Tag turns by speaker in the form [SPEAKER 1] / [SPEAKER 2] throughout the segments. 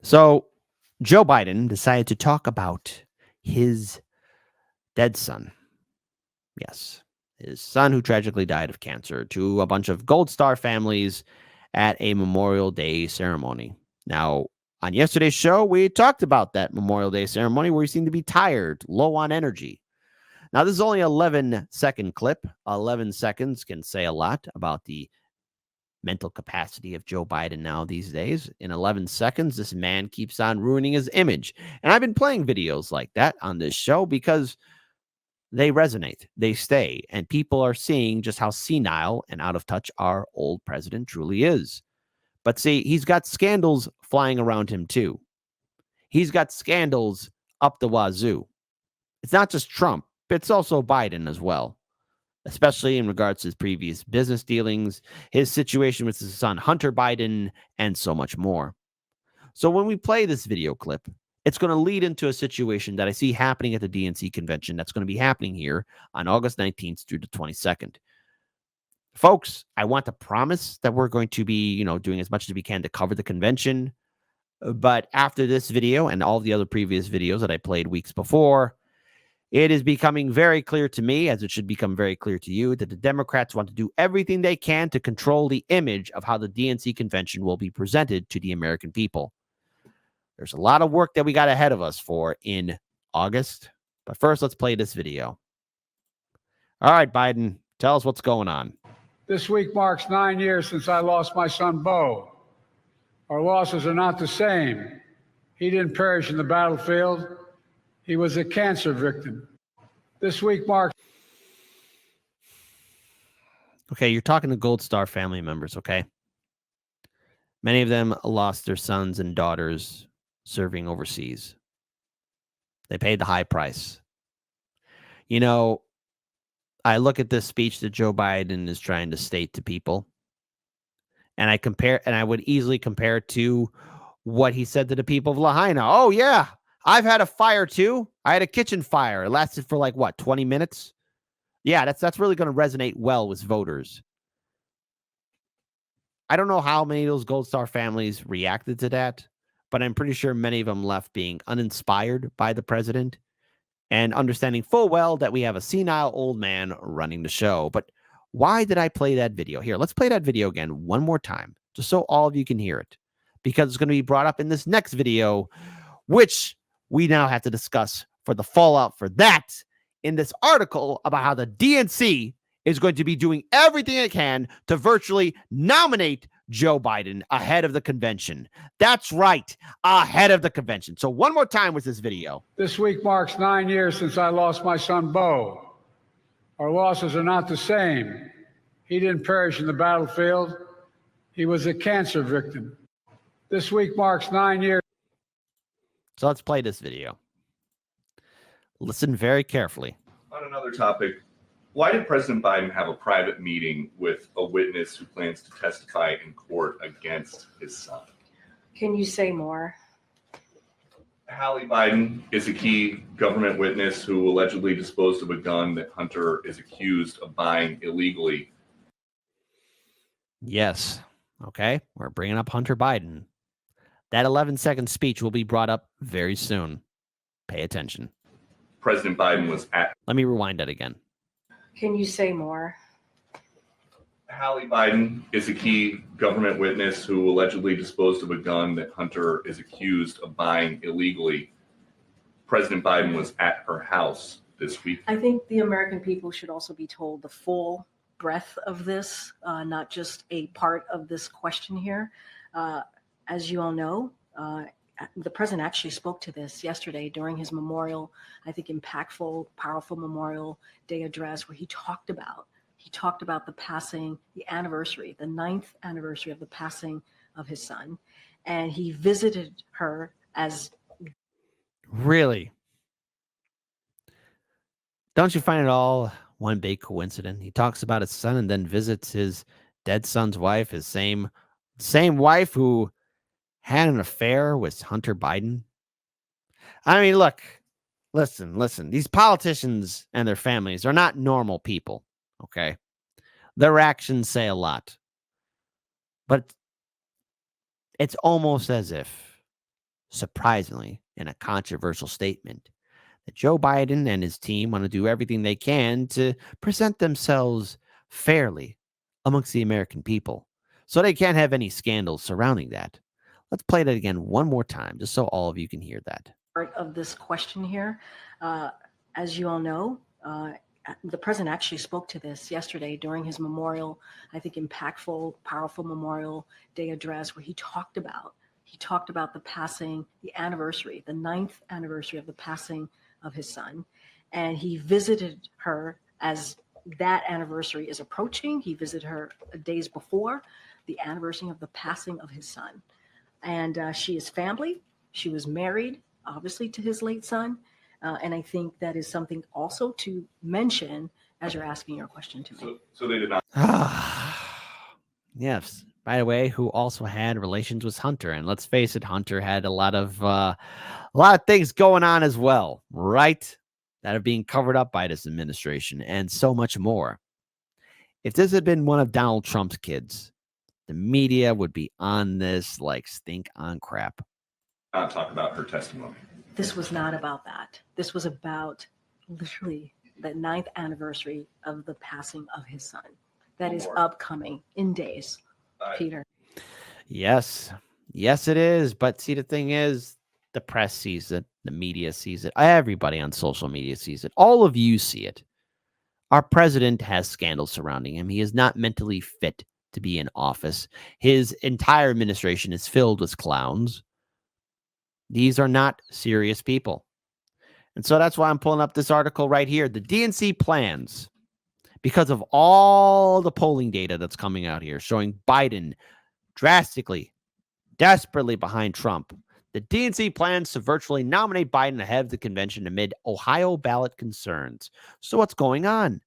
[SPEAKER 1] So, Joe Biden decided to talk about his dead son. Yes, his son who tragically died of cancer to a bunch of Gold Star families at a Memorial Day ceremony. Now, on yesterday's show, we talked about that Memorial Day ceremony where he seemed to be tired, low on energy. Now, this is only an 11-second clip. 11 seconds can say a lot about the mental capacity of Joe Biden now these days. In 11 seconds, this man keeps on ruining his image. And I've been playing videos like that on this show because they resonate, they stay, and people are seeing just how senile and out of touch our old president truly is. But see, he's got scandals flying around him too. He's got scandals up the wazoo. It's not just Trump, it's also Biden as well, especially in regards to his previous business dealings, his situation with his son Hunter Biden, and so much more. So when we play this video clip, it's going to lead into a situation that I see happening at the DNC convention that's going to be happening here on August 19th through the 22nd. Folks, I want to promise that we're going to be, doing as much as we can to cover the convention. But after this video and all the other previous videos that I played weeks before, it is becoming very clear to me, as it should become very clear to you, that the Democrats want to do everything they can to control the image of how the DNC convention will be presented to the American people. There's a lot of work that we got ahead of us for in August. But first, let's play this video. All right, Biden, tell us what's going on.
[SPEAKER 2] This week marks 9 years since I lost my son, Beau. Our losses are not the same. He didn't perish in the battlefield. He was a cancer victim. This week marks...
[SPEAKER 1] Okay, you're talking to Gold Star family members, okay? Many of them lost their sons and daughters serving overseas. They paid the high price. I look at this speech that Joe Biden is trying to state to people, and I would easily compare it to what he said to the people of Lahaina. Oh, yeah, I've had a fire too. I had a kitchen fire. It lasted for 20 minutes? Yeah, that's really going to resonate well with voters. I don't know how many of those Gold Star families reacted to that, but I'm pretty sure many of them left being uninspired by the president and understanding full well that we have a senile old man running the show. But why did I play that video? Here, let's play that video again one more time, just so all of you can hear it, because it's going to be brought up in this next video, which we now have to discuss for the fallout for that in this article about how the DNC is going to be doing everything it can to virtually nominate Joe Biden ahead of the convention. That's right, ahead of the convention. So one more time with this video.
[SPEAKER 2] This week marks 9 years since I lost my son, Beau. Our losses are not the same. He didn't perish in the battlefield. He was a cancer victim. This week marks 9 years.
[SPEAKER 1] So let's play this video. Listen very carefully.
[SPEAKER 3] On another topic, why did President Biden have a private meeting with a witness who plans to testify in court against his son?
[SPEAKER 4] Can you say more?
[SPEAKER 3] Hallie Biden is a key government witness who allegedly disposed of a gun that Hunter is accused of buying illegally.
[SPEAKER 1] Yes. Okay. We're bringing up Hunter Biden. That 11-second speech will be brought up very soon. Pay attention.
[SPEAKER 3] President Biden was at...
[SPEAKER 1] Let me rewind that again.
[SPEAKER 4] Can you say more?
[SPEAKER 3] Hallie Biden is a key government witness who allegedly disposed of a gun that Hunter is accused of buying illegally. President Biden was at her house this week.
[SPEAKER 4] I think the American people should also be told the full breadth of this, not just a part of this question here. As you all know, the president actually spoke to this yesterday during his memorial, I think impactful, powerful Memorial Day address, where he talked about the passing, the anniversary, the 9th anniversary of the passing of his son. And he visited her as...
[SPEAKER 1] Really? Don't you find it all one big coincidence? He talks about his son and then visits his dead son's wife, his same wife who had an affair with Hunter Biden. I mean, look, listen. These politicians and their families are not normal people, okay? Their actions say a lot. But it's almost as if surprisingly, in a controversial statement, that Joe Biden and his team want to do everything they can to present themselves fairly amongst the American people, so they can't have any scandals surrounding that. Let's play that again one more time, just so all of you can hear that.
[SPEAKER 4] Part of this question here. As you all know, the president actually spoke to this yesterday during his memorial, I think impactful, powerful Memorial Day address, where he talked about the passing, the anniversary, the 9th anniversary of the passing of his son. And he visited her as that anniversary is approaching. He visited her days before the anniversary of the passing of his son. And she is family. She was married, obviously, to his late son. And I think that is something also to mention as you're asking your question to me.
[SPEAKER 3] So they did not.
[SPEAKER 1] Yes. By the way, who also had relations with Hunter, and let's face it, Hunter had a lot of things going on as well, right? That are being covered up by this administration, and so much more. If this had been one of Donald Trump's kids, the media would be on this like stink on crap.
[SPEAKER 3] Not talk about her testimony.
[SPEAKER 4] This was not about that. This was about literally the 9th anniversary of the passing of his son. That is upcoming in days, Peter.
[SPEAKER 1] Yes. Yes, it is. But see, the thing is, the press sees it. The media sees it. Everybody on social media sees it. All of you see it. Our president has scandals surrounding him. He is not mentally fit to be in office. His entire administration is filled with clowns. These are not serious people. And so that's why I'm pulling up this article right here. The DNC plans, because of all the polling data that's coming out here showing Biden drastically, desperately behind Trump, the DNC plans to virtually nominate Biden ahead of the convention amid Ohio ballot concerns. So what's going on?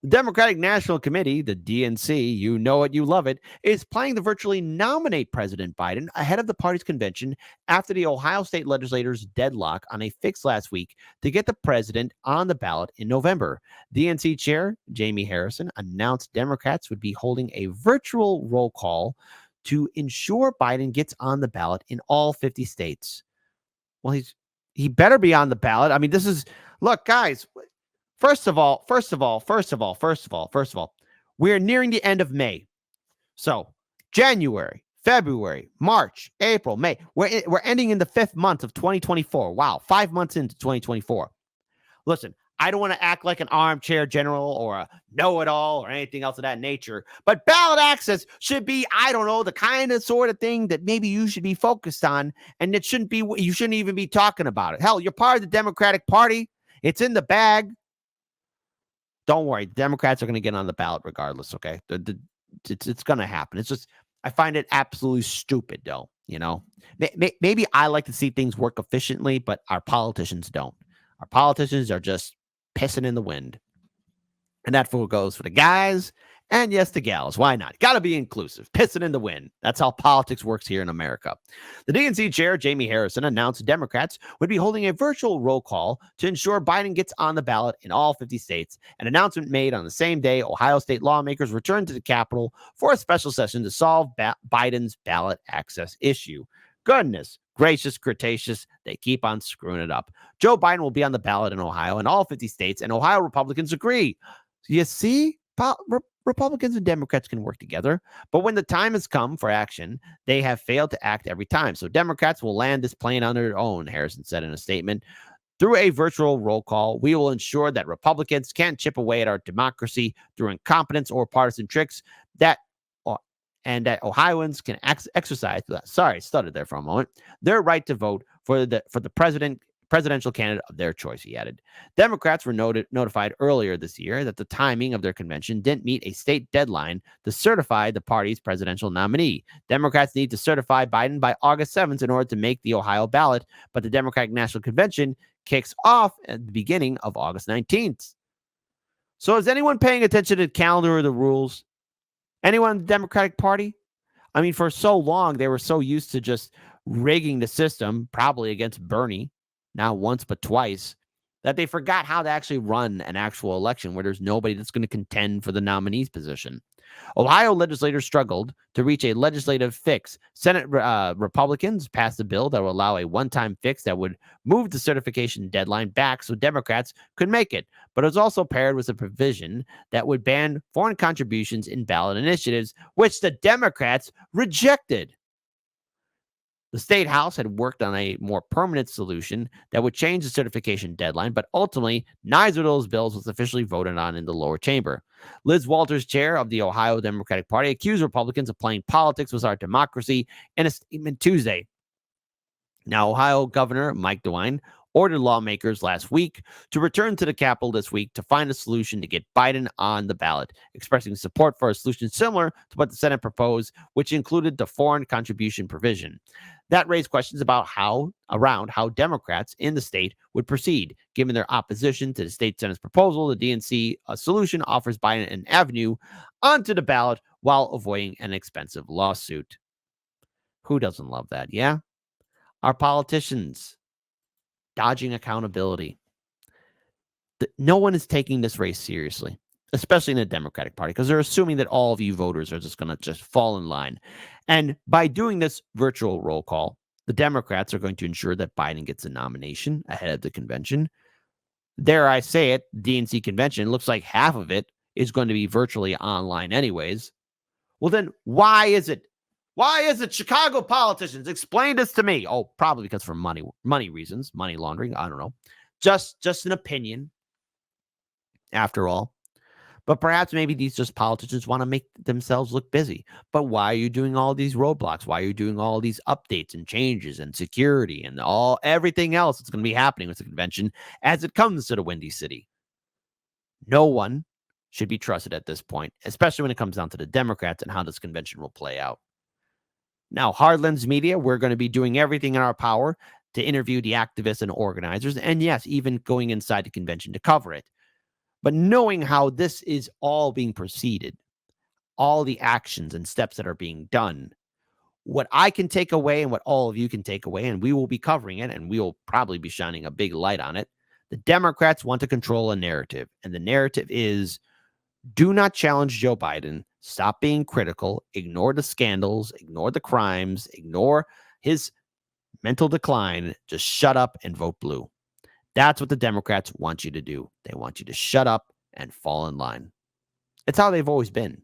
[SPEAKER 1] The Democratic National Committee, the DNC, you know it, you love it, is planning to virtually nominate President Biden ahead of the party's convention after the Ohio state legislators' deadlock on a fix last week to get the president on the ballot in November. DNC Chair Jamie Harrison announced Democrats would be holding a virtual roll call to ensure Biden gets on the ballot in all 50 states. Well, he better be on the ballot. I mean, look, guys. First of all, we're nearing the end of May. So January, February, March, April, May. We're ending in the 5th month of 2024. Wow, 5 months into 2024. Listen, I don't want to act like an armchair general or a know-it-all or anything else of that nature, but ballot access should be, I don't know, the kind of sort of thing that maybe you should be focused on, and you shouldn't even be talking about it. Hell, you're part of the Democratic Party. It's in the bag. Don't worry. Democrats are going to get on the ballot regardless, okay? It's going to happen. It's just, I find it absolutely stupid, though, you know? Maybe I like to see things work efficiently, but our politicians don't. Our politicians are just pissing in the wind. And that goes for the guys and, yes, the gals. Why not? Got to be inclusive. Pissing in the wind. That's how politics works here in America. The DNC chair, Jamie Harrison, announced Democrats would be holding a virtual roll call to ensure Biden gets on the ballot in all 50 states. An announcement made on the same day Ohio state lawmakers returned to the Capitol for a special session to solve Biden's ballot access issue. Goodness gracious, cretaceous, they keep on screwing it up. Joe Biden will be on the ballot in Ohio in all 50 states, and Ohio Republicans agree. You see? Republicans and Democrats can work together, but when the time has come for action, they have failed to act every time. So Democrats will land this plane on their own, Harrison said in a statement. Through a virtual roll call, we will ensure that Republicans can't chip away at our democracy through incompetence or partisan tricks, and that Ohioans can exercise, stuttered there for a moment, their right to vote for the presidential candidate of their choice, he added. Democrats were notified earlier this year that the timing of their convention didn't meet a state deadline to certify the party's presidential nominee. Democrats need to certify Biden by August 7th in order to make the Ohio ballot, but the Democratic National Convention kicks off at the beginning of August 19th. So is anyone paying attention to the calendar or the rules? Anyone in the Democratic Party? I mean, for so long, they were so used to just rigging the system, probably against Bernie, not once but twice, that they forgot how to actually run an actual election where there's nobody that's going to contend for the nominee's position. Ohio legislators struggled to reach a legislative fix. Senate Republicans passed a bill that will allow a one-time fix that would move the certification deadline back so Democrats could make it. But it was also paired with a provision that would ban foreign contributions in ballot initiatives, which the Democrats rejected. The state house had worked on a more permanent solution that would change the certification deadline, but ultimately, neither of those bills was officially voted on in the lower chamber. Liz Walters, chair of the Ohio Democratic Party, accused Republicans of playing politics with our democracy in a statement Tuesday. Now, Ohio Governor Mike DeWine ordered lawmakers last week to return to the Capitol this week to find a solution to get Biden on the ballot, expressing support for a solution similar to what the Senate proposed, which included the foreign contribution provision. That raised questions about how Democrats in the state would proceed. Given their opposition to the state Senate's proposal, the DNC solution offers Biden an avenue onto the ballot while avoiding an expensive lawsuit. Who doesn't love that? Yeah? Our politicians dodging accountability. No one is taking this race seriously, especially in the Democratic Party, because they're assuming that all of you voters are just going to just fall in line. And by doing this virtual roll call, the Democrats are going to ensure that Biden gets a nomination ahead of the convention. Dare I say it, DNC convention, looks like half of it is going to be virtually online anyways. Well, then why is it? Why is it Chicago politicians? Explain this to me. Oh, probably because for money reasons, money laundering. I don't know. Just an opinion, after all. But perhaps maybe these just politicians want to make themselves look busy. But why are you doing all these roadblocks? Why are you doing all these updates and changes and security and everything else that's going to be happening with the convention as it comes to the Windy City? No one should be trusted at this point, especially when it comes down to the Democrats and how this convention will play out. Now, Hardlands Media, we're going to be doing everything in our power to interview the activists and organizers, and yes, even going inside the convention to cover it. But knowing how this is all being proceeded, all the actions and steps that are being done, what I can take away and what all of you can take away, and we will be covering it, and we will probably be shining a big light on it, the Democrats want to control a narrative, and the narrative is do not challenge Joe Biden. Stop being critical. Ignore the scandals. Ignore the crimes. Ignore his mental decline. Just shut up and vote blue. That's what the Democrats want you to do. They want you to shut up and fall in line. It's how they've always been.